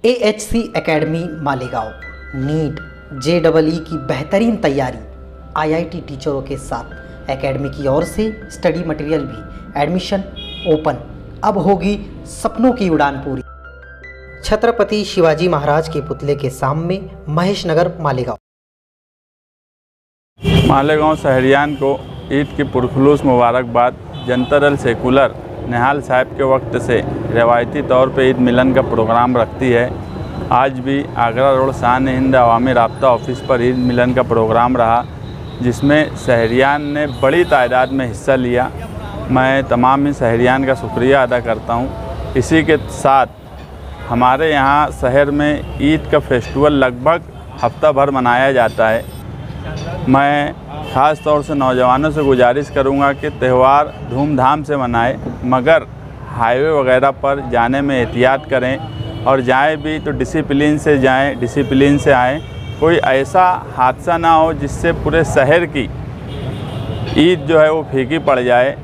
AHC academy Malegaon NEET JEE की बेहतरीन तैयारी IIT टीचरों के साथ एकेडमी की ओर से स्टडी मटेरियल भी एडमिशन ओपन। अब होगी सपनों की उड़ान पूरी। छत्रपति शिवाजी महाराज के पुतले के सामने महेश नगर मालेगांव शहरियान को ईद की पुरखुलूस मुबारकबाद। जनता दल सेकुलर निहाल साहब के वक्त से रवायती तौर पे ईद मिलन का प्रोग्राम रखती है। आज भी आगरा रोड शान-ए-हिंद अवामी राब्ता ऑफिस पर ईद मिलन का प्रोग्राम रहा, जिसमें शहरियान ने बड़ी तादाद में हिस्सा लिया। मैं तमाम ही शहरियान का शुक्रिया अदा करता हूँ। इसी के साथ हमारे यहाँ शहर में ईद का फेस्टिवल लगभग हफ्ता भर मनाया जाता है। मैं ख़ास तौर से नौजवानों से गुजारिश करूंगा कि त्यौहार धूमधाम से मनाएं, मगर हाईवे वगैरह पर जाने में एहतियात करें और जाएं भी तो डिसिप्लिन से जाएं, डिसिप्लिन से आएं। कोई ऐसा हादसा ना हो जिससे पूरे शहर की ईद जो है वो फीकी पड़ जाए।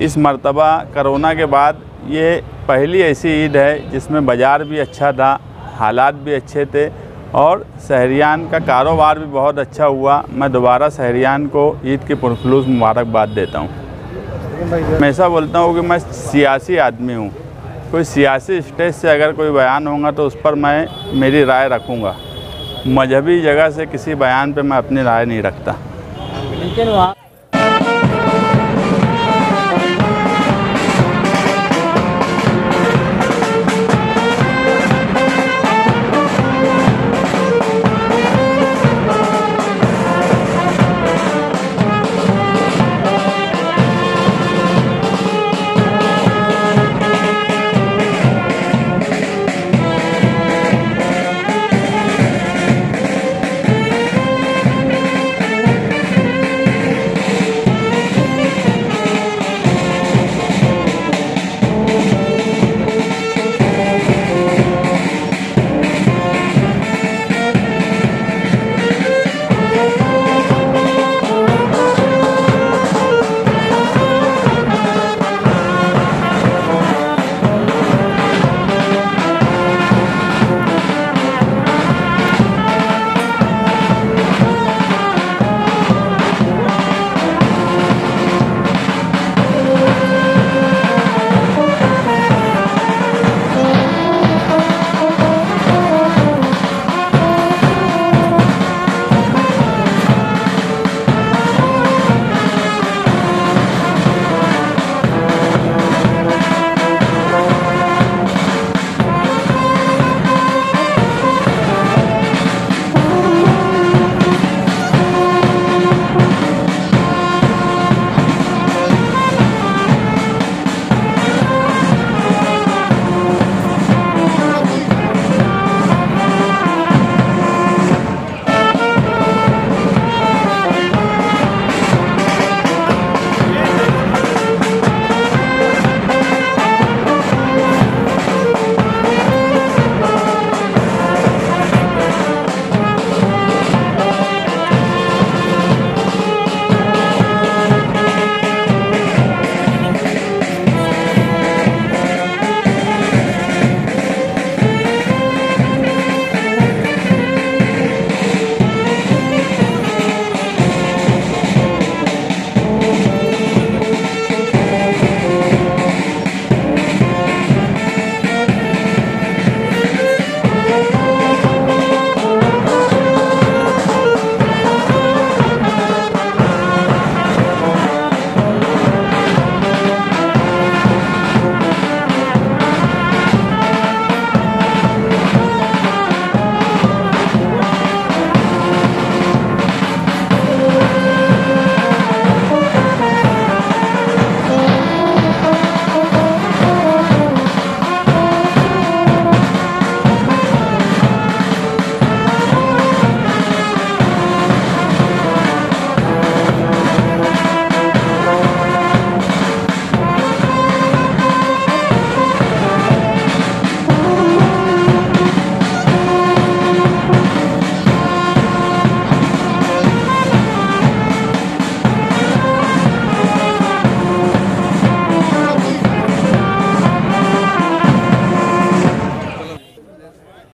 इस मर्तबा कोरोना के बाद ये पहली ऐसी ईद है जिसमें बाज़ार भी अच्छा था, हालात भी अच्छे थे और शहरियान का कारोबार भी बहुत अच्छा हुआ। मैं दोबारा शहरियान को ईद की पुरखुलूस मुबारकबाद देता हूँ। मैं ऐसा बोलता हूँ कि मैं सियासी आदमी हूँ। कोई सियासी स्टेज से अगर कोई बयान होगा तो उस पर मैं मेरी राय रखूँगा। मजहबी जगह से किसी बयान पे मैं अपनी राय नहीं रखता।